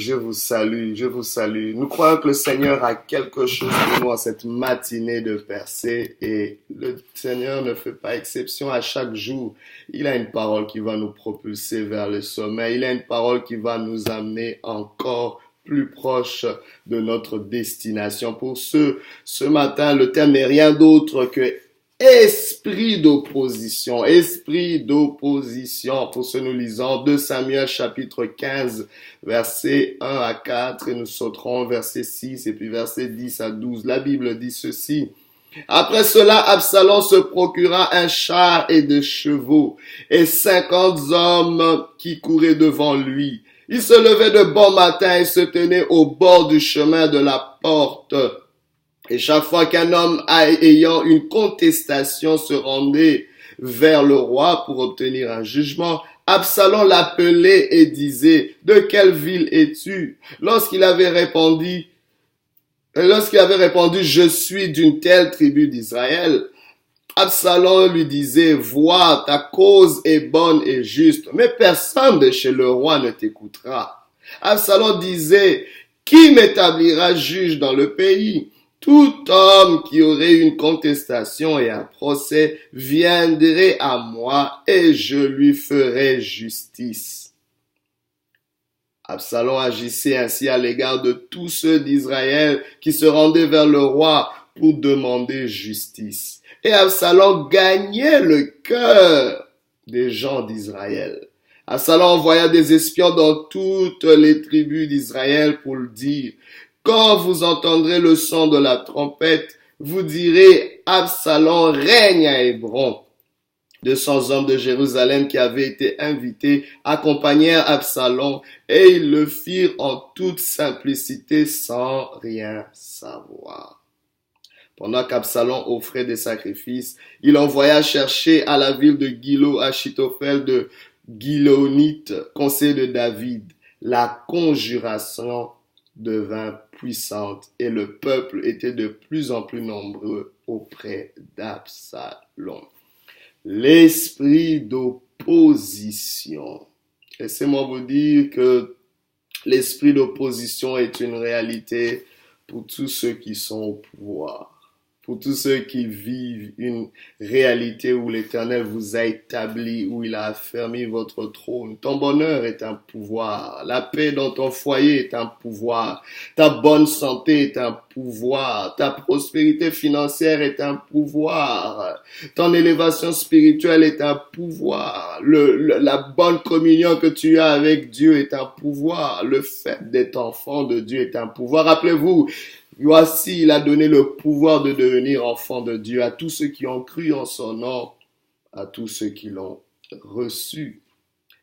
Je vous salue, je vous salue. Nous croyons que le Seigneur a quelque chose pour nous en cette matinée de percée et le Seigneur ne fait pas exception à chaque jour. Il a une parole qui va nous propulser vers le sommet. Il a une parole qui va nous amener encore plus proche de notre destination. Pour ce matin, le thème n'est rien d'autre que esprit d'opposition, esprit d'opposition. Pour ce, nous lisons 2 Samuel chapitre 15, versets 1 à 4, et nous sauterons verset 6 et puis verset 10 à 12. La Bible dit ceci. Après cela, Absalom se procura un char et des chevaux et 50 hommes qui couraient devant lui. Il se levait de bon matin et se tenait au bord du chemin de la porte. Et chaque fois qu'un homme ayant une contestation se rendait vers le roi pour obtenir un jugement, Absalom l'appelait et disait, « De quelle ville es-tu » Lorsqu'il avait répondu, « Je suis d'une telle tribu d'Israël », Absalom lui disait, « Vois, ta cause est bonne et juste, mais personne de chez le roi ne t'écoutera. » Absalom disait, « Qui m'établira juge dans le pays ?» Tout homme qui aurait une contestation et un procès viendrait à moi et je lui ferai justice. Absalom agissait ainsi à l'égard de tous ceux d'Israël qui se rendaient vers le roi pour demander justice. Et Absalom gagnait le cœur des gens d'Israël. Absalom envoya des espions dans toutes les tribus d'Israël pour le dire. Quand vous entendrez le son de la trompette, vous direz, Absalom règne à Hébron. 200 hommes de Jérusalem qui avaient été invités accompagnèrent Absalom et ils le firent en toute simplicité sans rien savoir. Pendant qu'Absalom offrait des sacrifices, il envoya chercher à la ville de Gilo Achitophel de Gilonite, conseiller de David. La conjuration devint puissante et le peuple était de plus en plus nombreux auprès d'Absalom. L'esprit d'opposition. Laissez-moi vous dire que l'esprit d'opposition est une réalité pour tous ceux qui sont au pouvoir. Pour tous ceux qui vivent une réalité où l'Éternel vous a établi, où il a affermi votre trône. Ton bonheur est un pouvoir. La paix dans ton foyer est un pouvoir. Ta bonne santé est un pouvoir. Ta prospérité financière est un pouvoir. Ton élévation spirituelle est un pouvoir. La bonne communion que tu as avec Dieu est un pouvoir. Le fait d'être enfant de Dieu est un pouvoir. Rappelez-vous, voici, il a donné le pouvoir de devenir enfant de Dieu à tous ceux qui ont cru en son nom, à tous ceux qui l'ont reçu.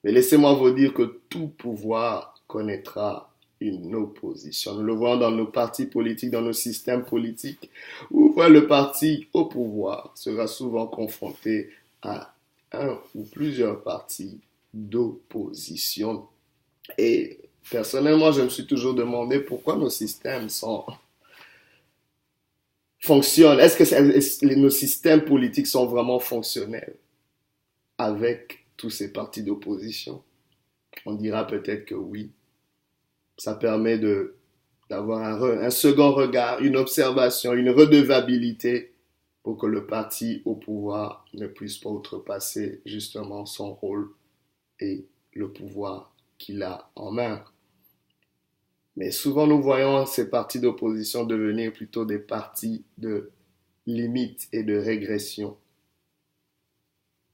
Mais laissez-moi vous dire que tout pouvoir connaîtra une opposition. Nous le voyons dans nos partis politiques, dans nos systèmes politiques, où le parti au pouvoir sera souvent confronté à un ou plusieurs partis d'opposition. Et personnellement, je me suis toujours demandé pourquoi nos systèmes fonctionnent. Est-ce que nos systèmes politiques sont vraiment fonctionnels avec tous ces partis d'opposition? On dira peut-être que oui. Ça permet d'avoir un second regard, une observation, une redevabilité pour que le parti au pouvoir ne puisse pas outrepasser justement son rôle et le pouvoir qu'il a en main. Mais souvent, nous voyons ces partis d'opposition devenir plutôt des partis de limite et de régression.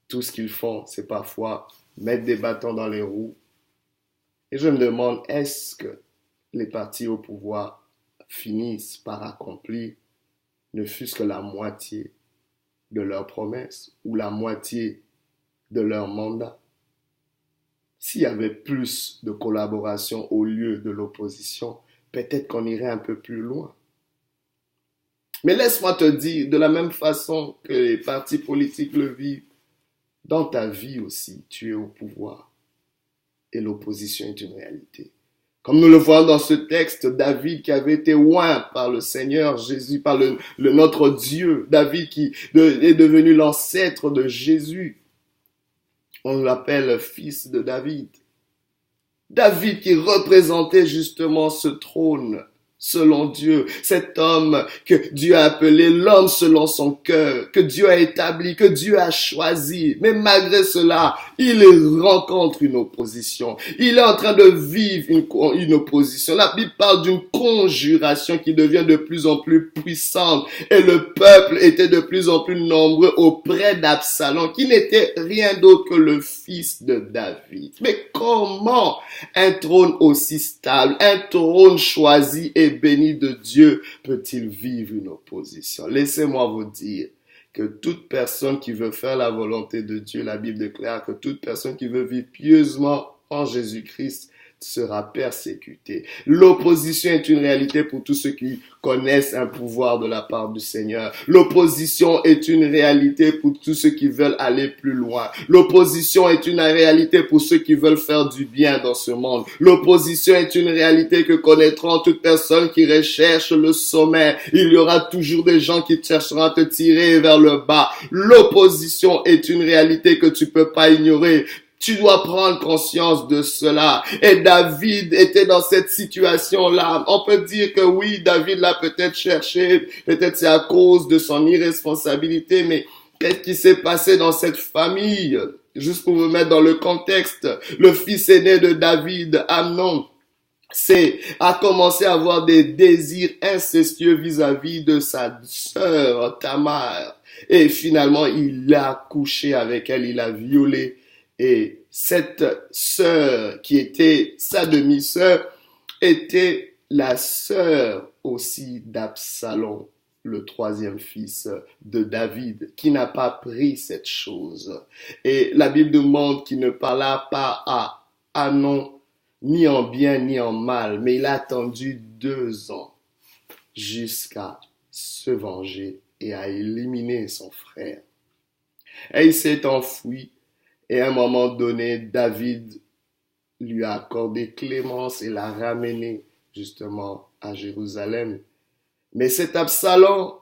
Tout ce qu'ils font, c'est parfois mettre des bâtons dans les roues. Et je me demande, est-ce que les partis au pouvoir finissent par accomplir ne fût-ce que la moitié de leurs promesses ou la moitié de leur mandat? S'il y avait plus de collaboration au lieu de l'opposition, peut-être qu'on irait un peu plus loin. Mais laisse-moi te dire, de la même façon que les partis politiques le vivent, dans ta vie aussi, tu es au pouvoir. Et l'opposition est une réalité. Comme nous le voyons dans ce texte, David qui avait été oint par le Seigneur Jésus, par notre Dieu, David qui est devenu l'ancêtre de Jésus. On l'appelle fils de David. David qui représentait justement ce trône selon Dieu, cet homme que Dieu a appelé l'homme selon son cœur, que Dieu a établi, que Dieu a choisi. Mais malgré cela, il rencontre une opposition. Il est en train de vivre une opposition. La Bible parle d'une conjuration qui devient de plus en plus puissante. Et le peuple était de plus en plus nombreux auprès d'Absalom, qui n'était rien d'autre que le fils de David. Mais comment un trône aussi stable, un trône choisi et béni de Dieu peut-il vivre une opposition? Laissez-moi vous dire que toute personne qui veut faire la volonté de Dieu, la Bible déclare que toute personne qui veut vivre pieusement en Jésus-Christ sera persécuté. L'opposition est une réalité pour tous ceux qui connaissent un pouvoir de la part du Seigneur. L'opposition est une réalité pour tous ceux qui veulent aller plus loin. L'opposition est une réalité pour ceux qui veulent faire du bien dans ce monde. L'opposition est une réalité que connaîtront toutes personnes qui recherchent le sommet. Il y aura toujours des gens qui chercheront à te tirer vers le bas. L'opposition est une réalité que tu peux pas ignorer. Tu dois prendre conscience de cela. Et David était dans cette situation-là. On peut dire que oui, David l'a peut-être cherché, peut-être c'est à cause de son irresponsabilité, mais qu'est-ce qui s'est passé dans cette famille? Juste pour vous mettre dans le contexte, le fils aîné de David, Amnon, a commencé à avoir des désirs incestueux vis-à-vis de sa sœur Tamar. Et finalement, il a couché avec elle, il a violé. Et cette sœur, qui était sa demi-sœur, était la sœur aussi d'Absalom, le troisième fils de David, qui n'a pas pris cette chose. Et la Bible nous montre qu'il ne parla pas à Amnon, ni en bien ni en mal, mais il a attendu 2 ans jusqu'à se venger et à éliminer son frère. Et il s'est enfui. Et à un moment donné, David lui a accordé clémence et l'a ramené justement à Jérusalem. Mais cet Absalom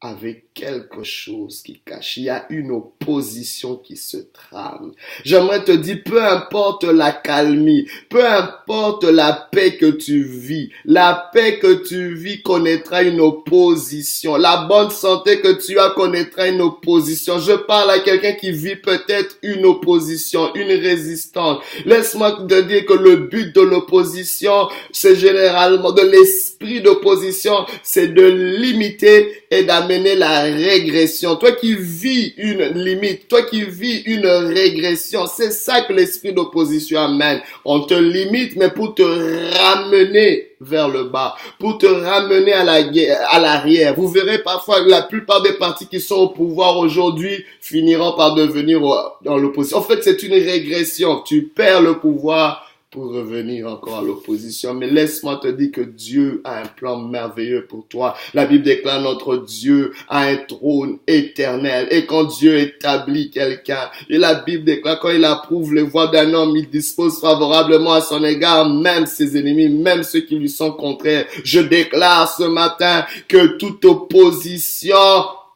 avait quelque chose qui cache. Il y a une opposition qui se trame. J'aimerais te dire, peu importe la calmie, peu importe la paix que tu vis, la paix que tu vis connaîtra une opposition. La bonne santé que tu as connaîtra une opposition. Je parle à quelqu'un qui vit peut-être une opposition, une résistance. Laisse-moi te dire que le but de l'opposition, c'est généralement de l'esprit d'opposition, c'est de limiter et d'amener la régression. Toi qui vis une limite, toi qui vis une régression, c'est ça que l'esprit d'opposition amène. On te limite, mais pour te ramener vers le bas, pour te ramener à l'arrière. Vous verrez parfois que la plupart des partis qui sont au pouvoir aujourd'hui finiront par devenir dans l'opposition. En fait, c'est une régression. Tu perds le pouvoir pour revenir encore à l'opposition. Mais laisse-moi te dire que Dieu a un plan merveilleux pour toi. La Bible déclare notre Dieu a un trône éternel. Et quand Dieu établit quelqu'un, et la Bible déclare quand il approuve les voies d'un homme, il dispose favorablement à son égard, même ses ennemis, même ceux qui lui sont contraires. Je déclare ce matin que toute opposition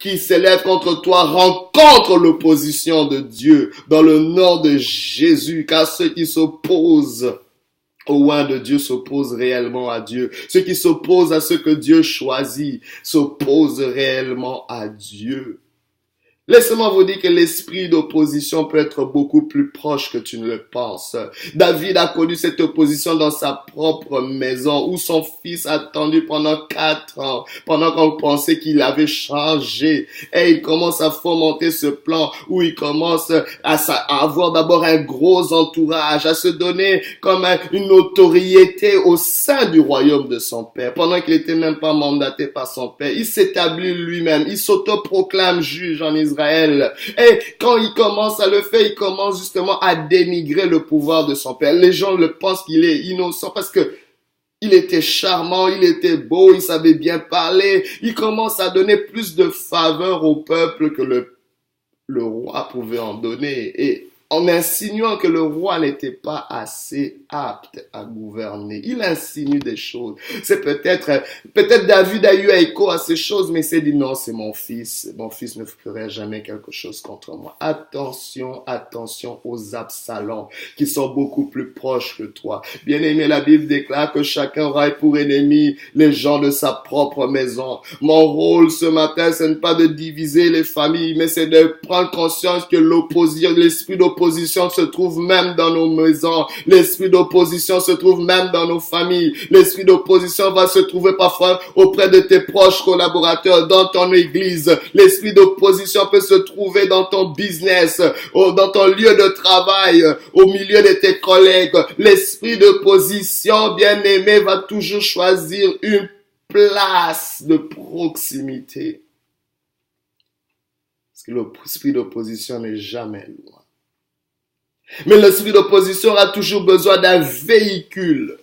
qui s'élève contre toi rencontre l'opposition de Dieu dans le nom de Jésus, car ceux qui s'opposent au roi de Dieu s'opposent réellement à Dieu. Ceux qui s'opposent à ce que Dieu choisit s'opposent réellement à Dieu. Laissez-moi vous dire que l'esprit d'opposition peut être beaucoup plus proche que tu ne le penses. David a connu cette opposition dans sa propre maison où son fils a attendu pendant 4 ans, pendant qu'on pensait qu'il avait changé. Et il commence à fomenter ce plan où il commence à avoir d'abord un gros entourage, à se donner comme une notoriété au sein du royaume de son père, pendant qu'il n'était même pas mandaté par son père. Il s'établit lui-même, il s'autoproclame juge en Israël. Et quand il commence à le faire, il commence justement à dénigrer le pouvoir de son père. Les gens le pensent qu'il est innocent parce que il était charmant, il était beau, il savait bien parler. Il commence à donner plus de faveur au peuple que le roi pouvait en donner. Et en insinuant que le roi n'était pas assez apte à gouverner. Il insinue des choses. C'est peut-être David a eu écho à ces choses, mais il s'est dit non, c'est mon fils ne ferait jamais quelque chose contre moi. Attention aux Absalom qui sont beaucoup plus proches que toi. Bien-aimé, la Bible déclare que chacun aura pour ennemi les gens de sa propre maison. Mon rôle ce matin, ce n'est pas de diviser les familles, mais c'est de prendre conscience que l'esprit d'opposition se trouve même dans nos maisons. L'esprit d'opposition se trouve même dans nos familles. L'esprit d'opposition va se trouver parfois auprès de tes proches collaborateurs, dans ton église. L'esprit d'opposition peut se trouver dans ton business, dans ton lieu de travail, au milieu de tes collègues. L'esprit d'opposition, bien-aimé, va toujours choisir une place de proximité. Parce que l'esprit d'opposition n'est jamais loin. Mais l'esprit d'opposition aura toujours besoin d'un véhicule,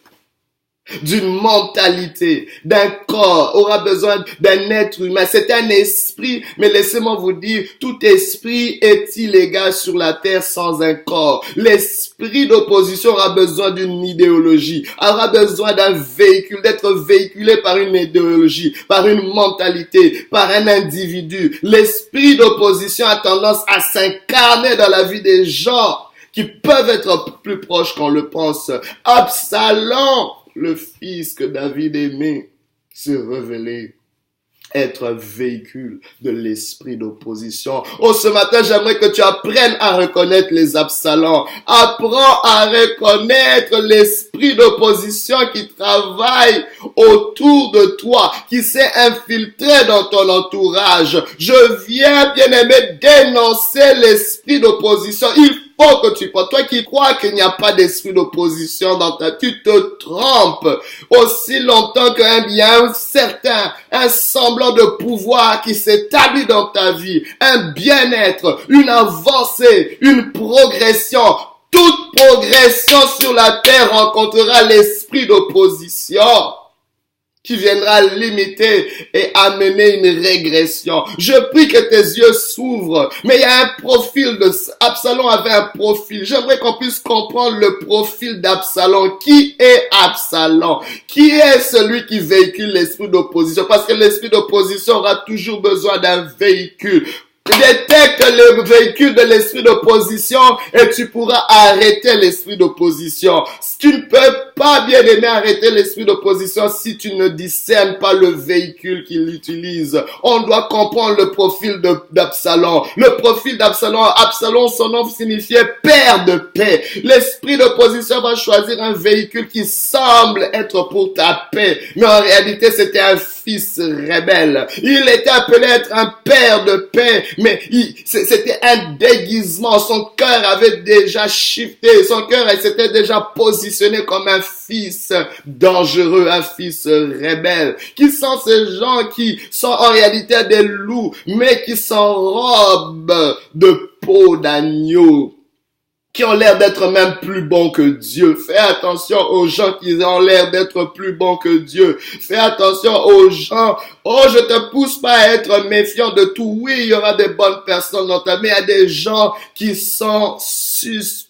d'une mentalité, d'un corps, aura besoin d'un être humain. C'est un esprit, mais laissez-moi vous dire, tout esprit est illégal sur la terre sans un corps. L'esprit d'opposition aura besoin d'une idéologie, aura besoin d'un véhicule, d'être véhiculé par une idéologie, par une mentalité, par un individu. L'esprit d'opposition a tendance à s'incarner dans la vie des gens qui peuvent être plus proches qu'on le pense. Absalom, le fils que David aimait, s'est révélé être un véhicule de l'esprit d'opposition. Oh, ce matin, j'aimerais que tu apprennes à reconnaître les Absaloms. Apprends à reconnaître l'esprit d'opposition qui travaille autour de toi, qui s'est infiltré dans ton entourage. Je viens, bien-aimé, dénoncer l'esprit d'opposition. Il faut que tu penses, toi qui crois qu'il n'y a pas d'esprit d'opposition dans ta vie, tu te trompes. Aussi longtemps qu'il y a un semblant de pouvoir qui s'établit dans ta vie, un bien-être, une avancée, une progression. Toute progression sur la terre rencontrera l'esprit d'opposition qui viendra limiter et amener une régression. Je prie que tes yeux s'ouvrent. Mais il y a un profil Absalom avait un profil. J'aimerais qu'on puisse comprendre le profil d'Absalom. Qui est Absalom? Qui est celui qui véhicule l'esprit d'opposition? Parce que l'esprit d'opposition aura toujours besoin d'un véhicule. Détecte le véhicule de l'esprit d'opposition et tu pourras arrêter l'esprit d'opposition. Tu ne peux pas, bien aimé, arrêter l'esprit d'opposition si tu ne discernes pas le véhicule qu'il utilise. On doit comprendre le profil d'Absalom. Le profil d'Absalom, son nom signifiait père de paix. L'esprit d'opposition va choisir un véhicule qui semble être pour ta paix. Mais en réalité, c'était un fils rebelle. Il était appelé à être un père de paix. Mais c'était un déguisement. Son cœur avait déjà shifté. Son cœur s'était déjà positionné comme un fils dangereux, un fils rebelle. Qui sont ces gens qui sont en réalité des loups, mais qui s'enrobent de peau d'agneau, qui ont l'air d'être même plus bons que Dieu. Fais attention aux gens qui ont l'air d'être plus bons que Dieu. Fais attention aux gens. Oh, je te pousse pas à être méfiant de tout. Oui, il y aura des bonnes personnes dans ta vie, mais il y a des gens qui sont suspicieux.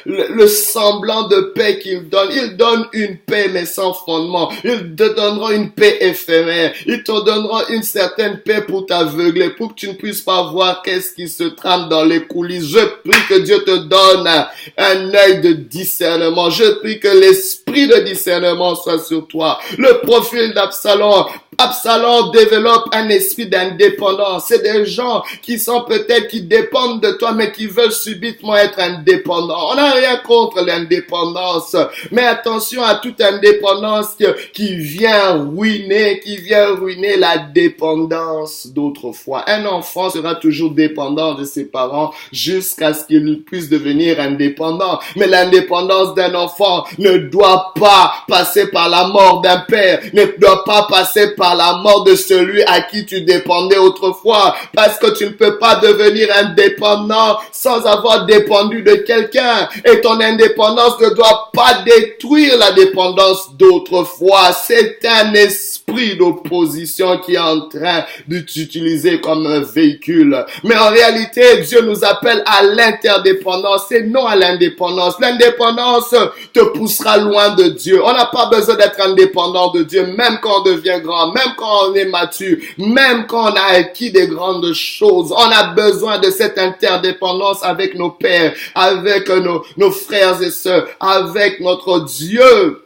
Le semblant de paix qu'ils donnent. Ils donnent une paix mais sans fondement. Ils te donneront une paix éphémère. Ils te donneront une certaine paix pour t'aveugler, pour que tu ne puisses pas voir qu'est-ce qui se trame dans les coulisses. Je prie que Dieu te donne un œil de discernement. Je prie que l'esprit de discernement soit sur toi. Le profil d'Absalom. Absalom développe un esprit d'indépendance. C'est des gens qui dépendent de toi, mais qui veulent subitement être indépendants. On n'a rien contre l'indépendance, mais attention à toute indépendance qui vient ruiner la dépendance d'autrefois. Un enfant sera toujours dépendant de ses parents jusqu'à ce qu'il puisse devenir indépendant. Mais l'indépendance d'un enfant ne doit pas passer par la mort d'un père, ne doit pas passer par la mort de celui à qui tu dépendais autrefois, parce que tu ne peux pas devenir indépendant sans avoir dépendu de quelqu'un, et ton indépendance ne doit pas détruire la dépendance d'autrefois. C'est un esprit l'esprit d'opposition qui est en train de t'utiliser comme un véhicule. Mais en réalité, Dieu nous appelle à l'interdépendance et non à l'indépendance. L'indépendance te poussera loin de Dieu. On n'a pas besoin d'être indépendant de Dieu, même quand on devient grand, même quand on est mature, même quand on a acquis des grandes choses. On a besoin de cette interdépendance avec nos pères, avec nos frères et sœurs, avec notre Dieu.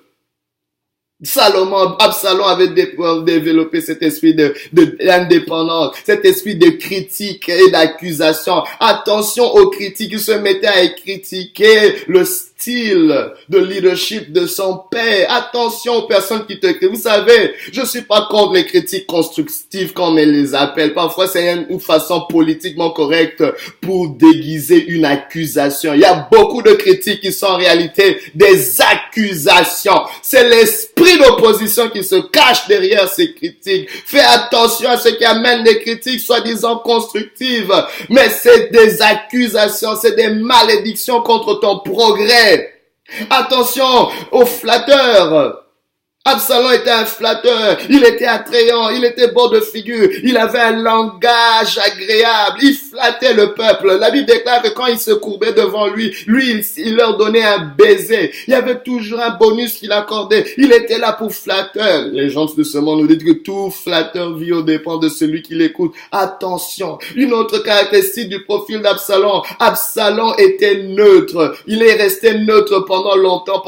Absalom avait développé cet esprit d'indépendance, cet esprit de critique et d'accusation. Attention aux critiques, il se mettait à critiquer le style de leadership de son père. Attention aux personnes qui te critiquent. Vous savez, je suis pas contre les critiques constructives comme on les appelle. Parfois, c'est une façon politiquement correcte pour déguiser une accusation. Il y a beaucoup de critiques qui sont en réalité des accusations. C'est l'esprit d'opposition qui se cache derrière ces critiques. Fais attention à ce qui amène des critiques soi-disant constructives, mais c'est des accusations, c'est des malédictions contre ton progrès. Attention aux flatteurs. Absalom était un flatteur, il était attrayant, il était beau de figure, il avait un langage agréable, il flattait le peuple. La Bible déclare que quand il se courbait devant lui, il leur donnait un baiser. Il y avait toujours un bonus qu'il accordait. Il était là pour flatteur. Les gens de ce monde nous disent que tout flatteur vit aux dépens de celui qui l'écoute. Attention, une autre caractéristique du profil d'Absalom. Absalom était neutre. Il est resté neutre pendant longtemps.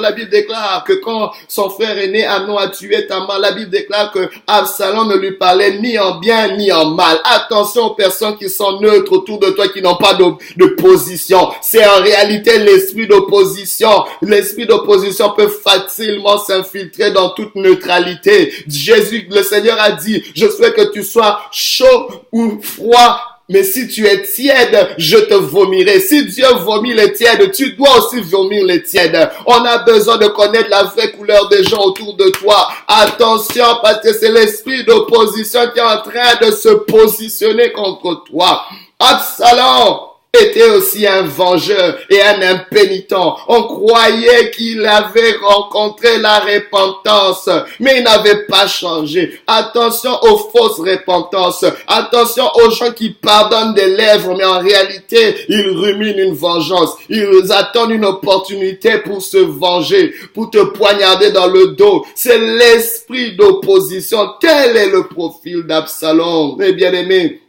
La Bible déclare que quand son frère aîné Amnon a tué Tamar, la Bible déclare que Absalom ne lui parlait ni en bien ni en mal. Attention aux personnes qui sont neutres autour de toi, qui n'ont pas de position. C'est en réalité l'esprit d'opposition. L'esprit d'opposition peut facilement s'infiltrer dans toute neutralité. Jésus, le Seigneur a dit, je souhaite que tu sois chaud ou froid, mais si tu es tiède, je te vomirai. Si Dieu vomit les tièdes, tu dois aussi vomir les tièdes. On a besoin de connaître la vraie couleur des gens autour de toi. Attention, parce que c'est l'esprit d'opposition qui est en train de se positionner contre toi. Absalom était aussi un vengeur et un impénitent. On croyait qu'il avait rencontré la repentance, mais il n'avait pas changé. Attention aux fausses repentances. Attention aux gens qui pardonnent des lèvres, mais en réalité, ils ruminent une vengeance. Ils attendent une opportunité pour se venger, pour te poignarder dans le dos. C'est l'esprit d'opposition. Tel est le profil d'Absalom. Mes bien-aimés,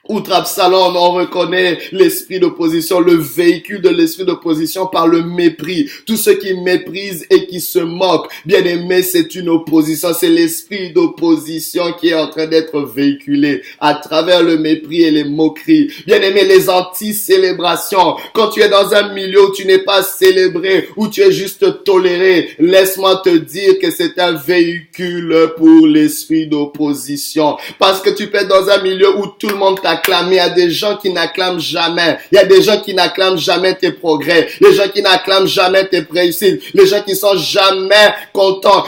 outre Absalom, on reconnaît l'esprit d'opposition, le véhicule de l'esprit d'opposition par le mépris. Tous ceux qui méprisent et qui se moquent, bien aimé, c'est une opposition. C'est l'esprit d'opposition qui est en train d'être véhiculé à travers le mépris et les moqueries. Bien aimé, les anti-célébrations. Quand tu es dans un milieu où tu n'es pas célébré, où tu es juste toléré, laisse-moi te dire que c'est un véhicule pour l'esprit d'opposition. Parce que tu peux être dans un milieu où tout le monde t'acclame. Il y a des gens qui n'acclament jamais. Il y a des gens qui n'acclament jamais tes progrès. Les gens qui n'acclament jamais tes réussites. Les gens qui sont jamais contents,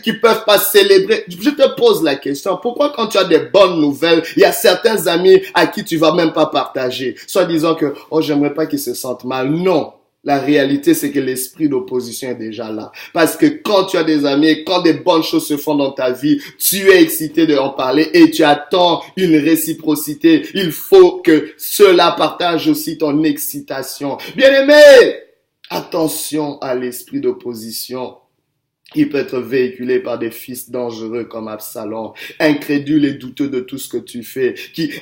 qui peuvent pas célébrer. Je te pose la question. Pourquoi quand tu as des bonnes nouvelles, il y a certains amis à qui tu vas même pas partager? Soit disant que, oh, j'aimerais pas qu'ils se sentent mal. Non. La réalité, c'est que l'esprit d'opposition est déjà là. Parce que quand tu as des amis, quand des bonnes choses se font dans ta vie, tu es excité de en parler et tu attends une réciprocité. Il faut que cela partage aussi ton excitation. Bien-aimé, attention à l'esprit d'opposition. Il peut être véhiculé par des fils dangereux comme Absalom, incrédules et douteux de tout ce que tu fais,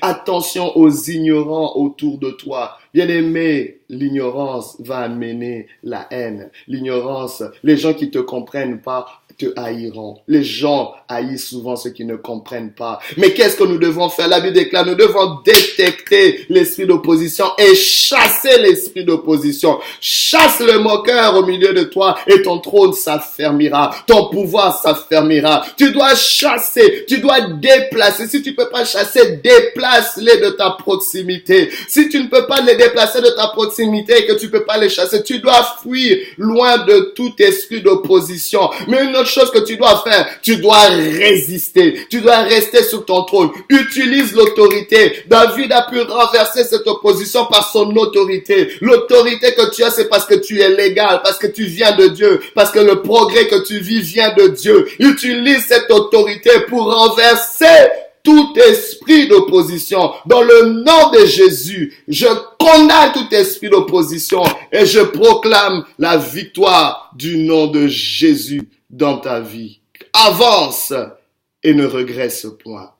attention aux ignorants autour de toi. Bien-aimé, l'ignorance va amener la haine. L'ignorance, les gens qui te comprennent pas te haïront. Les gens haïssent souvent ceux qui ne comprennent pas. Mais qu'est-ce que nous devons faire? La Bible déclare, nous devons détecter l'esprit d'opposition et chasser l'esprit d'opposition. Chasse le moqueur au milieu de toi et ton trône s'affermira. Ton pouvoir s'affermira. Tu dois chasser, tu dois déplacer. Si tu peux pas chasser, déplace-les de ta proximité. Si tu ne peux pas les déplacer de ta proximité et que tu peux pas les chasser. Tu dois fuir loin de tout esprit d'opposition. Mais une autre chose que tu dois faire, tu dois résister. Tu dois rester sur ton trône. Utilise l'autorité. David a pu renverser cette opposition par son autorité. L'autorité que tu as, c'est parce que tu es légal, parce que tu viens de Dieu, parce que le progrès que tu vis vient de Dieu. Utilise cette autorité pour renverser tout esprit d'opposition. Dans le nom de Jésus, je condamne tout esprit d'opposition et je proclame la victoire du nom de Jésus dans ta vie. Avance et ne regrette point.